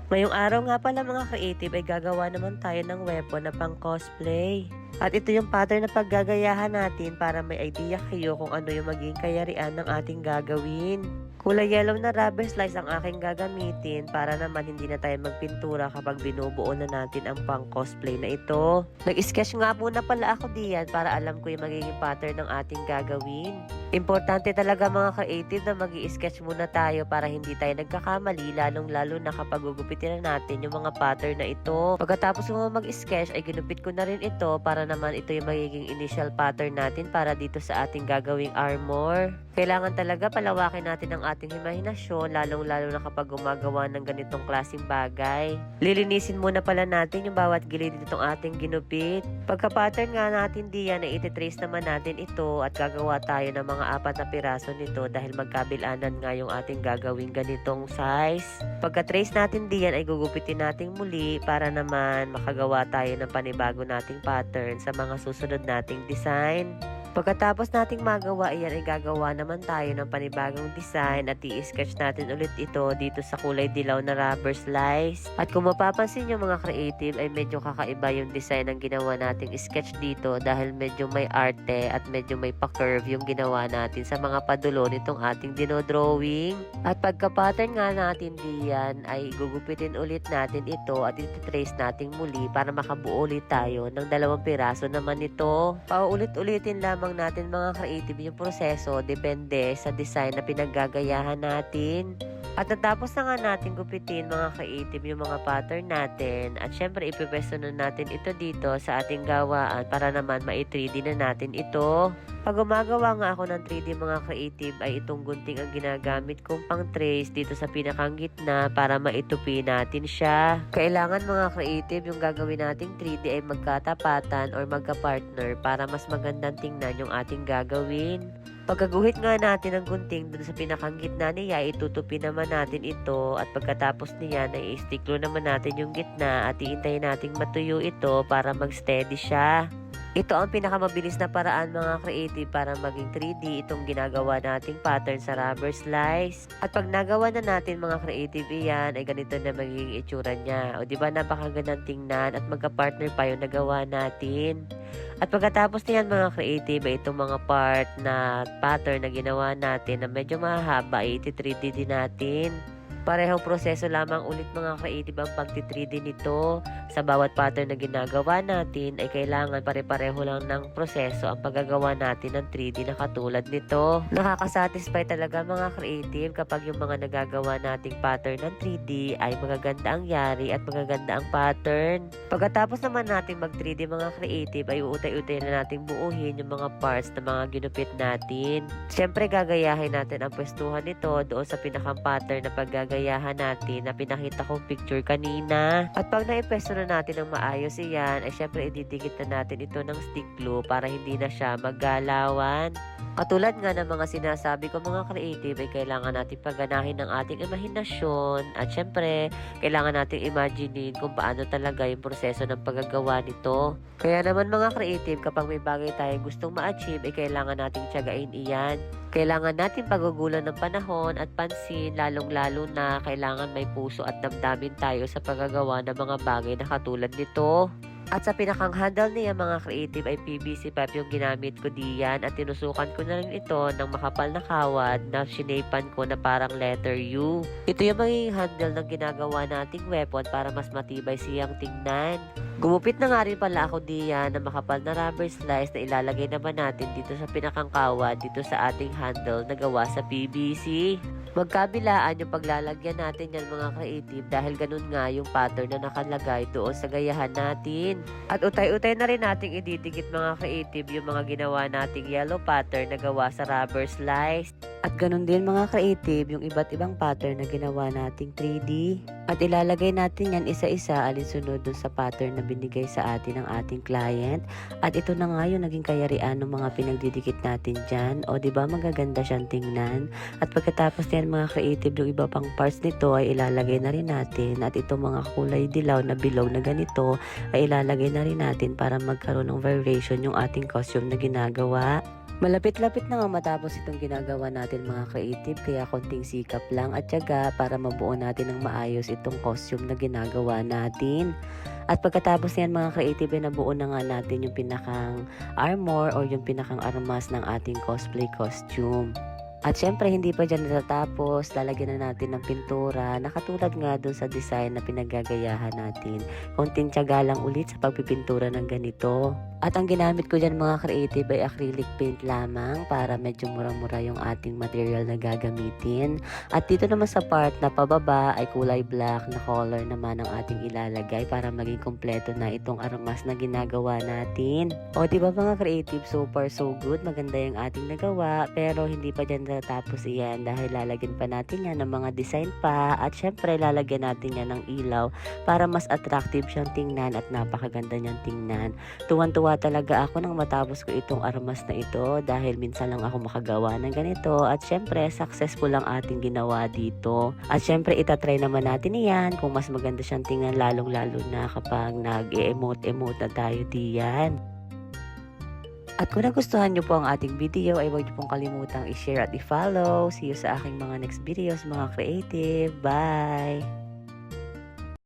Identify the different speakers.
Speaker 1: Ngayong araw nga pala mga creative ay gagawa naman tayo ng weapon na pang cosplay. At ito yung pattern na paggagayahan natin para may idea kayo kung ano yung maging kayarian ng ating gagawin. Kulay yellow na rubber slice ang aking gagamitin para naman hindi na tayo magpintura kapag binubuo na natin ang pang cosplay na ito. Nag-sketch nga muna pala ako diyan para alam ko yung magiging pattern ng ating gagawin. Importante talaga mga creative na mag-i-sketch muna tayo para hindi tayo nagkakamali lalong-lalo na kapag gugupitin na natin yung mga pattern na ito. Pagkatapos ko mag-sketch ay ginupit ko na rin ito para naman ito yung magiging initial pattern natin para dito sa ating gagawing armor. Kailangan talaga palawakin natin ang ating imahinasyon lalong-lalo na kapag gumagawa ng ganitong klaseng bagay. Lilinisin muna pala natin yung bawat gilid nitong ating ginupit. Pagka-pattern nga natin diyan ay ititrace naman natin ito at gagawa tayo ng mga 4 na piraso nito dahil magkabilanan nga yung ating gagawing ganitong size. Pagka-trace natin diyan ay gugupitin natin muli para naman makagawa tayo ng panibago nating pattern sa mga susunod nating design. Pagkatapos nating magawa iyan ay gagawa naman tayo ng panibagong design at i-sketch natin ulit ito dito sa kulay dilaw na rubber slice. At kung mapapansin nyo mga creative ay medyo kakaiba yung design ng ginawa nating sketch dito dahil medyo may arte at medyo may pa-curve yung ginawa natin sa mga padulo nitong ating dinodrawing. At pagka-pattern nga natin diyan ay gugupitin ulit natin ito at ititrace natin muli para makabuo ulit tayo ng 2 piraso naman ito. Paulit-ulitin lamang natin mga creative yung proseso depende sa design na pinaggagayahan natin. At natapos na nga natin gupitin mga creative yung mga pattern natin at syempre ipipwesto na natin ito dito sa ating gawaan para naman ma-3D na natin ito. Pag gumagawa nga ako ng 3D mga creative ay itong gunting ang ginagamit kong pang trace dito sa pinakang gitna para maitupi natin siya. Kailangan mga creative yung gagawin nating 3D ay magkatapatan or magka-partner para mas magandang tingnan yung ating gagawin. Pagkaguhit nga natin ng gunting dun sa pinakang gitna niya, itutupi naman natin ito at pagkatapos niyan ay istiklo naman natin yung gitna at iintayin nating matuyo ito para mag-steady siya. Ito ang pinakamabilis na paraan mga creative para maging 3D itong ginagawa nating pattern sa rubber slice. At pag nagawa na natin mga creative iyan ay ganito na magiging itsura niya. O diba napakagandang tingnan at magka-partner pa yung nagawa natin. At pagkatapos niyan mga creative ay itong mga part na pattern na ginawa natin na medyo mahaba ay iti-3D din natin. Parehong proseso lamang ulit mga creative ang pagti-3D nito. Sa bawat pattern na ginagawa natin ay kailangan pare-pareho lang ng proseso ang paggagawa natin ng 3D na katulad nito. Nakakasatisfy talaga mga creative kapag yung mga nagagawa nating pattern ng 3D ay magaganda ang yari at magaganda ang pattern. Pagkatapos naman natin mag 3D mga creative ay uutay-utay na nating buuhin yung mga parts na mga ginupit natin. Siyempre gagayahin natin ang pwestuhan nito doon sa pinakang pattern na paggagayahan natin na pinakita kong picture kanina. At pag naipwesto na natin ng maayos iyan, ay syempre ididikit na natin ito ng stick glue para hindi na siya maggalawan. Katulad nga ng mga sinasabi ko mga creative ay kailangan natin pagganahin ng ating imahinasyon at syempre kailangan natin imaginein kung paano talaga yung proseso ng paggagawa nito. Kaya naman mga creative kapag may bagay tayong gustong ma-achieve ay kailangan nating tiyagain iyan. Kailangan natin pagugulan ng panahon at pansin lalong-lalo na kailangan may puso at damdamin tayo sa paggagawa ng mga bagay na katulad nito. At sa pinakang handle niya mga creative ay PVC pipe yung ginamit ko diyan at tinusukan ko na rin ito ng makapal na kawad na sinepan ko na parang letter U. Ito yung magiging handle ng ginagawa nating weapon para mas matibay siyang tingnan. Gumupit na nga rin pala ako diyan ng makapal na rubber slice na ilalagay naman natin dito sa pinakang kawad dito sa ating handle na gawa sa PVC. Magkabilaan yung paglalagyan natin yan mga creative dahil ganun nga yung pattern na nakalagay doon sa gayahan natin. At utay-utay na rin nating ididikit mga creative yung mga ginawa nating yellow pattern na gawa sa rubber slice. At ganun din mga creative yung iba't ibang pattern na ginawa nating 3D. At ilalagay natin yan isa-isa alinsunod dun sa pattern na binigay sa atin ng ating client. At ito na nga yung naging kayarian ng mga pinagdidikit natin dyan. O diba magaganda siyang tingnan. At pagkatapos yan mga creative yung iba pang parts nito ay ilalagay na rin natin. At itong mga kulay dilaw na below na ganito ay ilalagay na rin natin para magkaroon ng variation yung ating costume na ginagawa. Malapit-lapit na nga matapos itong ginagawa natin mga creative, kaya konting sikap lang at tiyaga para mabuo natin ng maayos itong costume na ginagawa natin. At pagkatapos niyan mga creative, ay nabuo na nga natin yung pinakang armor o yung pinakang armas ng ating cosplay costume. At syempre hindi pa dyan natatapos, lalagyan na natin ng pintura na katulad nga dun sa design na pinaggagayahan natin. Konting tiyaga lang ulit sa pagpipintura ng ganito. At ang ginamit ko dyan mga creative ay acrylic paint lamang para medyo mura-mura yung ating material na gagamitin. At dito naman sa part na pababa ay kulay black na color naman ang ating ilalagay para maging kompleto na itong armas na ginagawa natin. O diba mga creative, super so good, maganda yung ating nagawa, pero hindi pa dyan natapos iyan dahil lalagyan pa natin yan ng mga design pa at syempre lalagyan natin yan ng ilaw para mas attractive siyang tingnan at napakaganda niyang tingnan. Tuwan-tuwa talaga ako nang matapos ko itong armas na ito dahil minsan lang ako makagawa ng ganito at syempre successful ang ating ginawa dito. At syempre itatry naman natin iyan kung mas maganda siyang tingnan, lalong-lalo na kapag nag-emote-emote na tayo diyan. At kung nagustuhan nyo po ang ating video ay huwag nyo pong kalimutang i-share at i-follow. See you sa aking mga next videos mga creative. Bye!